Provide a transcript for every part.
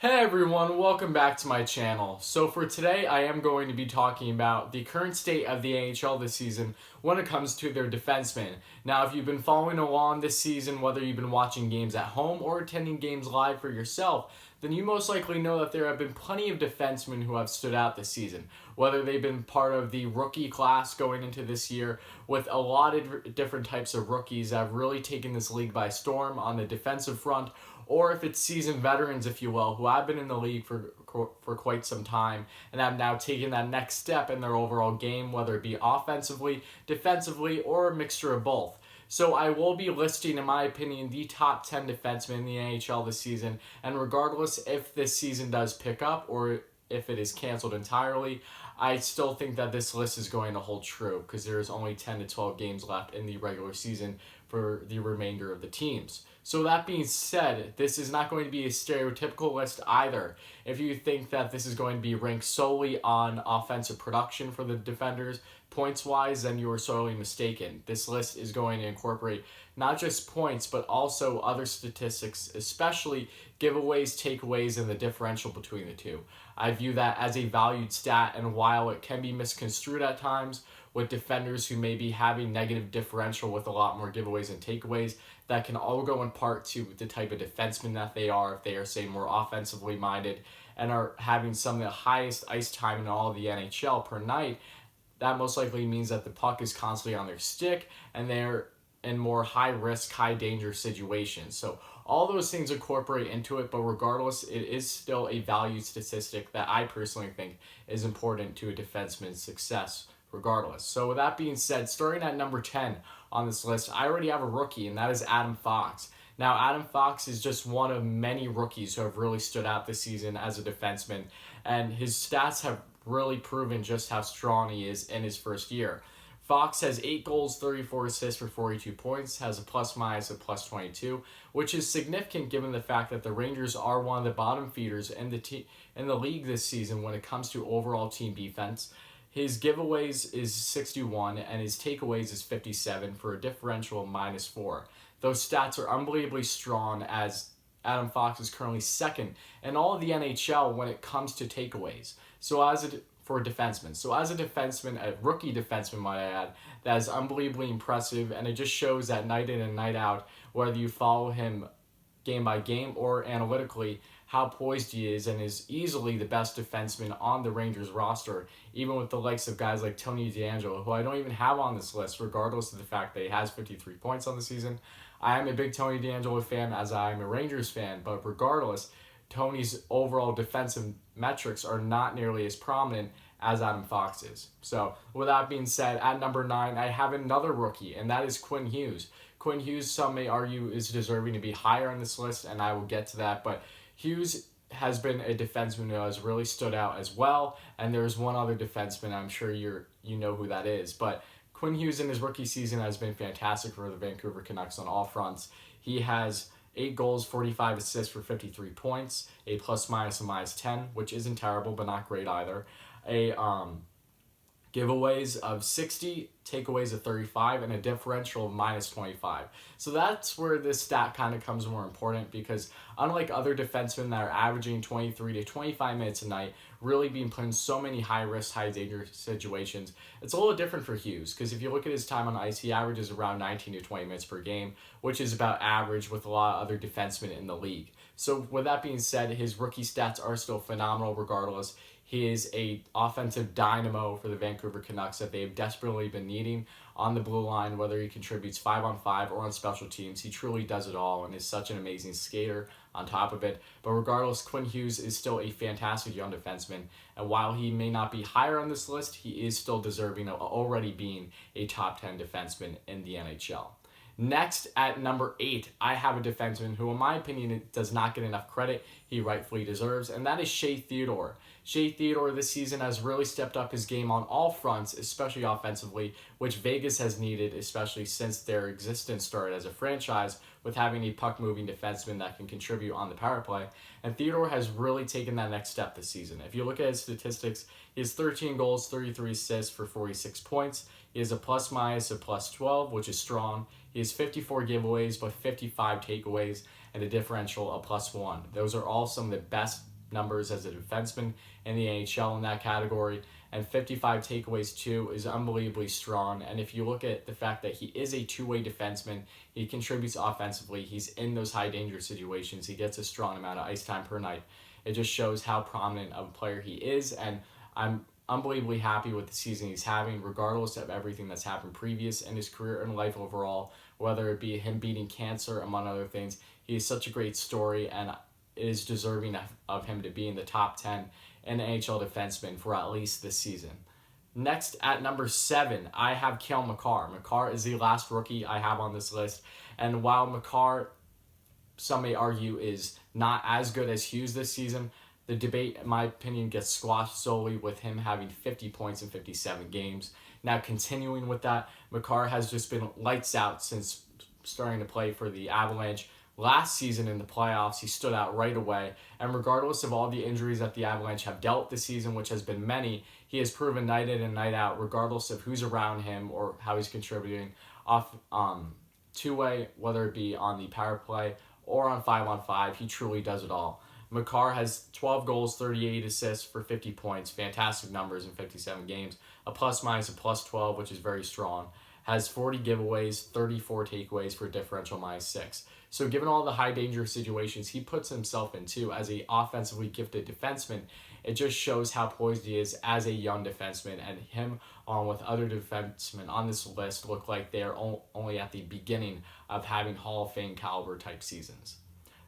Hey everyone, welcome back to my channel. So for today, I am going to be talking about the current state of the NHL this season when it comes to their defensemen. Now, if you've been following along this season, whether you've been watching games at home or attending games live for yourself, then you most likely know that there have been plenty of defensemen who have stood out this season. Whether they've been part of the rookie class going into this year with a lot of different types of rookies that have really taken this league by storm on the defensive front, or if it's seasoned veterans, if you will, who have been in the league for quite some time and have now taken that next step in their overall game, whether it be offensively, defensively, or a mixture of both. So I will be listing, in my opinion, the top 10 defensemen in the NHL this season, and regardless if this season does pick up or if it is canceled entirely, I still think that this list is going to hold true because there's only 10 to 12 games left in the regular season for the remainder of the teams. So that being said, this is not going to be a stereotypical list either. If you think that this is going to be ranked solely on offensive production for the defenders, points-wise, then you are sorely mistaken. This list is going to incorporate not just points, but also other statistics, especially giveaways, takeaways, and the differential between the two. I view that as a valued stat, and while it can be misconstrued at times with defenders who may be having negative differential with a lot more giveaways and takeaways, that can all go in part to the type of defenseman that they are, if they are, say, more offensively minded and are having some of the highest ice time in all of the NHL per night. That most likely means that the puck is constantly on their stick and they're in more high-risk, high-danger situations. So all those things incorporate into it, but regardless, it is still a valued statistic that I personally think is important to a defenseman's success regardless. So with that being said, starting at number 10 on this list, I already have a rookie, and that is Adam Fox. Now, Adam Fox is just one of many rookies who have really stood out this season as a defenseman, and his stats have really proven just how strong he is in his first year. Fox has 8 goals, 34 assists for 42 points, has a plus-minus of plus 22, which is significant given the fact that the Rangers are one of the bottom feeders in the league this season when it comes to overall team defense. His giveaways is 61 and his takeaways is 57 for a differential of -4. Those stats are unbelievably strong as Adam Fox is currently second in all of the NHL when it comes to takeaways. For a defenseman. So as a defenseman, a rookie defenseman might I add, that is unbelievably impressive, and it just shows that night in and night out, whether you follow him game by game or analytically, how poised he is and is easily the best defenseman on the Rangers roster, even with the likes of guys like Tony DeAngelo, who I don't even have on this list, regardless of the fact that he has 53 points on the season. I am a big Tony DeAngelo fan as I am a Rangers fan, but regardless, Tony's overall defensive metrics are not nearly as prominent as Adam Fox is. So with that being said, at number 9, I have another rookie, and that is Quinn Hughes. Quinn Hughes, some may argue, is deserving to be higher on this list, and I will get to that, but Hughes has been a defenseman who has really stood out as well, and there's one other defenseman, I'm sure you know who that is, but Quinn Hughes in his rookie season has been fantastic for the Vancouver Canucks on all fronts. He has 8 goals, 45 assists for 53 points, a plus-minus of -10, which isn't terrible, but not great either. Giveaways of 60, takeaways of 35, and a differential of -25. So that's where this stat kind of comes more important because unlike other defensemen that are averaging 23 to 25 minutes a night, really being put in so many high-risk, high-danger situations, it's a little different for Hughes because if you look at his time on ice, he averages around 19 to 20 minutes per game, which is about average with a lot of other defensemen in the league. So with that being said, his rookie stats are still phenomenal regardless. He is a offensive dynamo for the Vancouver Canucks that they have desperately been needing on the blue line, whether he contributes 5-on-5 or on special teams. He truly does it all and is such an amazing skater on top of it. But regardless, Quinn Hughes is still a fantastic young defenseman, and while he may not be higher on this list, he is still deserving of already being a top 10 defenseman in the NHL. Next, at number 8, I have a defenseman who, in my opinion, does not get enough credit he rightfully deserves, and that is Shea Theodore. Shea Theodore this season has really stepped up his game on all fronts, especially offensively, which Vegas has needed, especially since their existence started as a franchise with having a puck-moving defenseman that can contribute on the power play. And Theodore has really taken that next step this season. If you look at his statistics, he has 13 goals, 33 assists for 46 points. He has a plus-minus of plus 12, which is strong. He has 54 giveaways, but 55 takeaways, and a differential of +1. Those are all some of the best numbers as a defenseman in the NHL in that category, and 55 takeaways too is unbelievably strong. And if you look at the fact that he is a two-way defenseman, he contributes offensively, he's in those high danger situations, he gets a strong amount of ice time per night. It just shows how prominent of a player he is, and I'm unbelievably happy with the season he's having, regardless of everything that's happened previous in his career and life overall, whether it be him beating cancer, among other things. He is such a great story, and it is deserving of him to be in the top 10 in NHL defenseman for at least this season. Next, at number 7, I have Cale Makar. Makar is the last rookie I have on this list, and while Makar, some may argue, is not as good as Hughes this season, the debate, in my opinion, gets squashed solely with him having 50 points in 57 games. Now, continuing with that, Makar has just been lights out since starting to play for the Avalanche. Last season in the playoffs, he stood out right away, and regardless of all the injuries that the Avalanche have dealt this season, which has been many, he has proven night in and night out, regardless of who's around him or how he's contributing off two-way, whether it be on the power play or on 5-on-5, he truly does it all. Makar has 12 goals, 38 assists for 50 points, fantastic numbers in 57 games, a plus-minus of +12, which is very strong, has 40 giveaways, 34 takeaways for a differential -6. So given all the high-danger situations he puts himself into as a offensively gifted defenseman, it just shows how poised he is as a young defenseman, and him, along with other defensemen on this list, look like they're only at the beginning of having Hall of Fame caliber type seasons.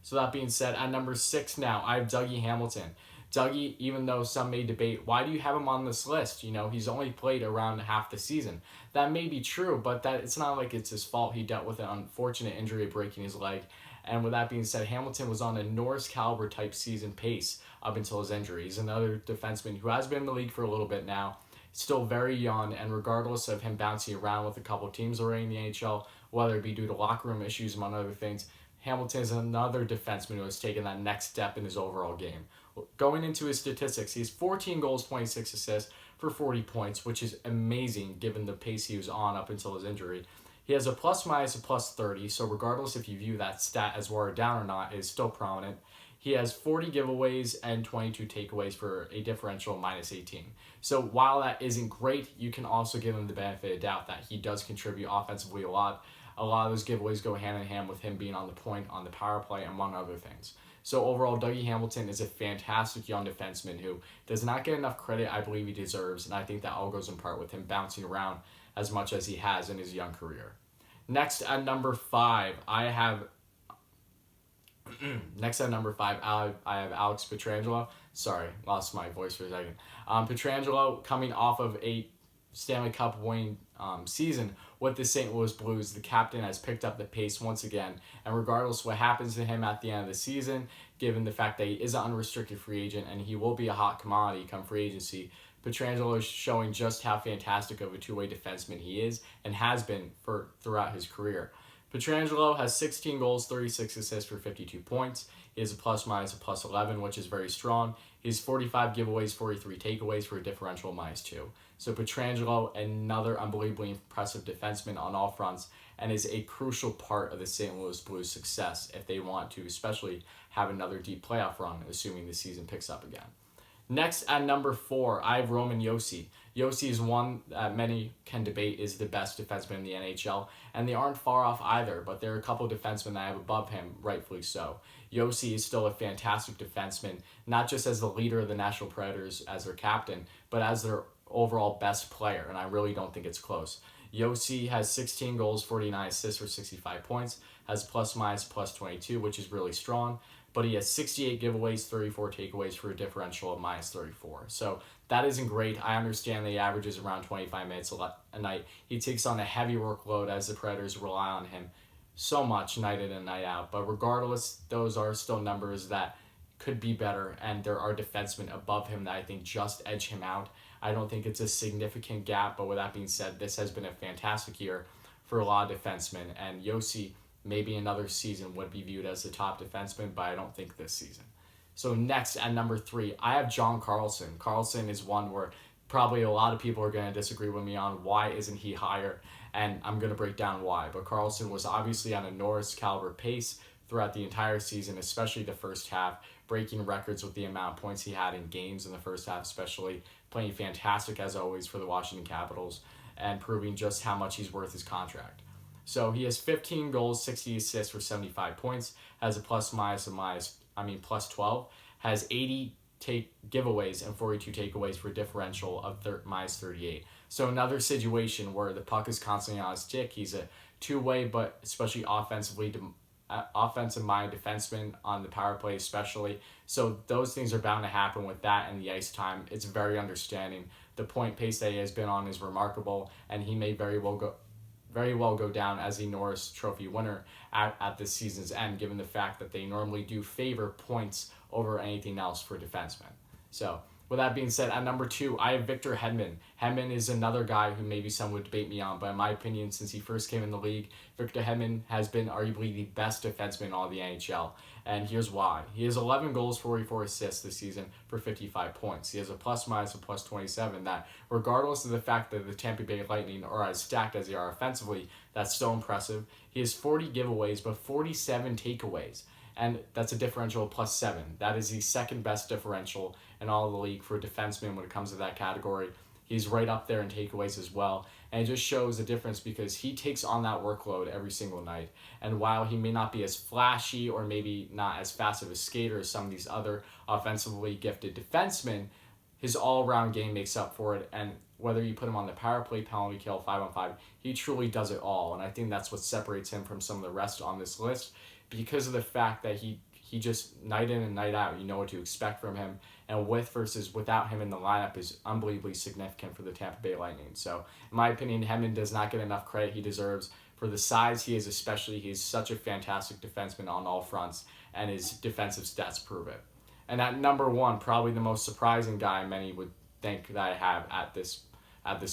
So that being said, at number 6 now, I have Dougie Hamilton. Dougie, even though some may debate, why do you have him on this list? You know, he's only played around half the season. That may be true, but it's not like it's his fault. He dealt with an unfortunate injury breaking his leg. And with that being said, Hamilton was on a Norris caliber type season pace up until his injury. He's another defenseman who has been in the league for a little bit now, still very young, and regardless of him bouncing around with a couple of teams already in the NHL, whether it be due to locker room issues, among other things, Hamilton is another defenseman who has taken that next step in his overall game. Going into his statistics, he has 14 goals, 26 assists for 40 points, which is amazing given the pace he was on up until his injury. He has a plus-minus of +30, so regardless if you view that stat as watered down or not, it is still prominent. He has 40 giveaways and 22 takeaways for a differential -18. So while that isn't great, you can also give him the benefit of doubt that he does contribute offensively a lot. A lot of those giveaways go hand in hand with him being on the point on the power play, among other things. So overall, Dougie Hamilton is a fantastic young defenseman who does not get enough credit I believe he deserves, and I think that all goes in part with him bouncing around as much as he has in his young career. Next at number 5, I have Alex Pietrangelo. Sorry, lost my voice for a second. Pietrangelo, coming off of a Stanley Cup winning season with the St. Louis Blues, the captain has picked up the pace once again, and regardless what happens to him at the end of the season, given the fact that he is an unrestricted free agent and he will be a hot commodity come free agency, Pietrangelo is showing just how fantastic of a two-way defenseman he is and has been throughout his career. Pietrangelo has 16 goals, 36 assists for 52 points. He has a plus-minus of +11, which is very strong. He has 45 giveaways, 43 takeaways for a differential -2. So Pietrangelo, another unbelievably impressive defenseman on all fronts, and is a crucial part of the St. Louis Blues' success if they want to especially have another deep playoff run, assuming the season picks up again. Next, at number 4, I have Roman Josi. Josi is one that many can debate is the best defenseman in the NHL, and they aren't far off either, but there are a couple defensemen that I have above him, rightfully so. Josi is still a fantastic defenseman, not just as the leader of the Nashville Predators as their captain, but as their overall best player, and I really don't think it's close. Josi has 16 goals, 49 assists for 65 points, has plus-minus +22, which is really strong, but he has 68 giveaways, 34 takeaways for a differential of -34. So that isn't great. I understand that he averages around 25 minutes a night. He takes on a heavy workload as the Predators rely on him so much night in and night out. But regardless, those are still numbers that could be better, and there are defensemen above him that I think just edge him out. I don't think it's a significant gap, but with that being said, this has been a fantastic year for a lot of defensemen, and Josi maybe another season would be viewed as the top defenseman, but I don't think this season. So next, at number 3, I have John Carlson. Carlson is one where probably a lot of people are going to disagree with me on why isn't he higher, and I'm going to break down why. But Carlson was obviously on a Norris caliber pace throughout the entire season, especially the first half, breaking records with the amount of points he had in games in the first half, especially playing fantastic as always for the Washington Capitals and proving just how much he's worth his contract. So he has 15 goals, 60 assists for 75 points, has a plus 12, has 80 giveaways and 42 takeaways for a differential of minus 38. So another situation where the puck is constantly on his stick. He's a two-way, but especially offensive-minded defenseman on the power play especially. So those things are bound to happen with that and the ice time. It's very understanding. The point pace that he has been on is remarkable, and he may very well go down as the Norris Trophy winner at this season's end, given the fact that they normally do favor points over anything else for defensemen. So with that being said, at number 2, I have Victor Hedman. Hedman is another guy who maybe some would debate me on, but in my opinion, since he first came in the league, Victor Hedman has been arguably the best defenseman in all the NHL. And here's why. He has 11 goals, 44 assists this season for 55 points. He has a plus-minus of plus 27 that, regardless of the fact that the Tampa Bay Lightning are as stacked as they are offensively, that's still impressive. He has 40 giveaways, but 47 takeaways. And that's a differential of plus 7. That is the second best differential in all of the league for a defenseman when it comes to that category. He's right up there in takeaways as well. And it just shows the difference because he takes on that workload every single night. And while he may not be as flashy or maybe not as fast of a skater as some of these other offensively gifted defensemen, his all-around game makes up for it. And whether you put him on the power play, penalty kill, 5-on-5, he truly does it all. And I think that's what separates him from some of the rest on this list, because of the fact that he just night in and night out, you know what to expect from him. And with versus without him in the lineup is unbelievably significant for the Tampa Bay Lightning. So in my opinion, Hedman does not get enough credit he deserves for the size he is, especially. He's such a fantastic defenseman on all fronts, and his defensive stats prove it. And at number 1, probably the most surprising guy many would think that I have at this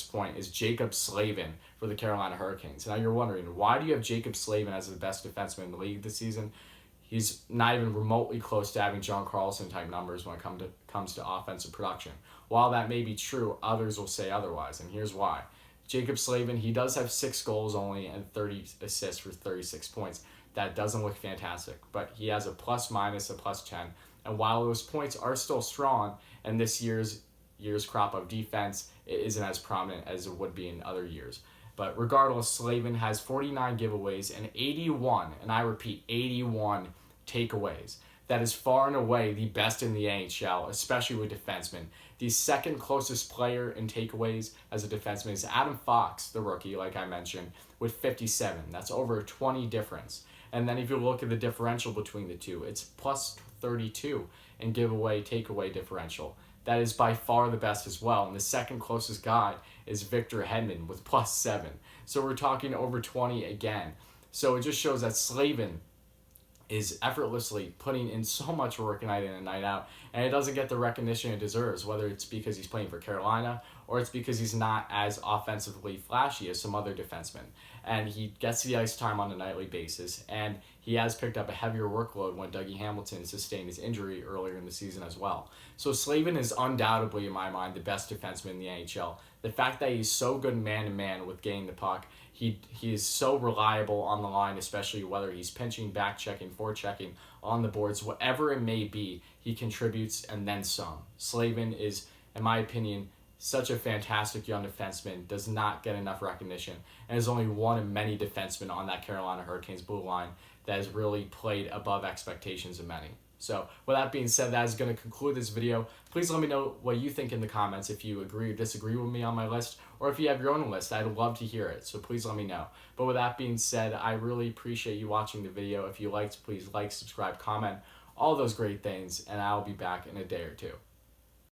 point is Jacob Slavin for the Carolina Hurricanes. Now you're wondering, why do you have Jacob Slavin as the best defenseman in the league this season? He's not even remotely close to having John Carlson type numbers when it comes to offensive production. While that may be true, others will say otherwise, and here's why. Jacob Slavin, he does have 6 goals only and 30 assists for 36 points. That doesn't look fantastic, but he has a plus-minus, a plus 10. And while those points are still strong, and this year's crop of defense, it isn't as prominent as it would be in other years. But regardless, Slavin has 49 giveaways and 81, and I repeat, 81 takeaways. That is far and away the best in the NHL, especially with defensemen. The second closest player in takeaways as a defenseman is Adam Fox, the rookie, like I mentioned, with 57. That's over a 20 difference. And then if you look at the differential between the two, it's plus 32 in takeaway differential. That is by far the best as well. And the second closest guy is Victor Hedman with plus 7. So we're talking over 20 again. So it just shows that Slavin is effortlessly putting in so much work night in and night out, and it doesn't get the recognition it deserves, whether it's because he's playing for Carolina or it's because he's not as offensively flashy as some other defensemen. And he gets the ice time on a nightly basis, and he has picked up a heavier workload when Dougie Hamilton sustained his injury earlier in the season as well. So Slavin is undoubtedly, in my mind, the best defenseman in the NHL. The fact that he's so good man-to-man with getting the puck, he is so reliable on the line, especially whether he's pinching, back-checking, forechecking, on the boards, whatever it may be, he contributes and then some. Slavin is, in my opinion, such a fantastic young defenseman, does not get enough recognition, and is only one of many defensemen on that Carolina Hurricanes blue line that has really played above expectations of many. So with that being said, that is going to conclude this video. Please let me know what you think in the comments, if you agree or disagree with me on my list, or if you have your own list. I'd love to hear it, so please let me know. But with that being said, I really appreciate you watching the video. If you liked, please like, subscribe, comment, all those great things, and I'll be back in a day or two.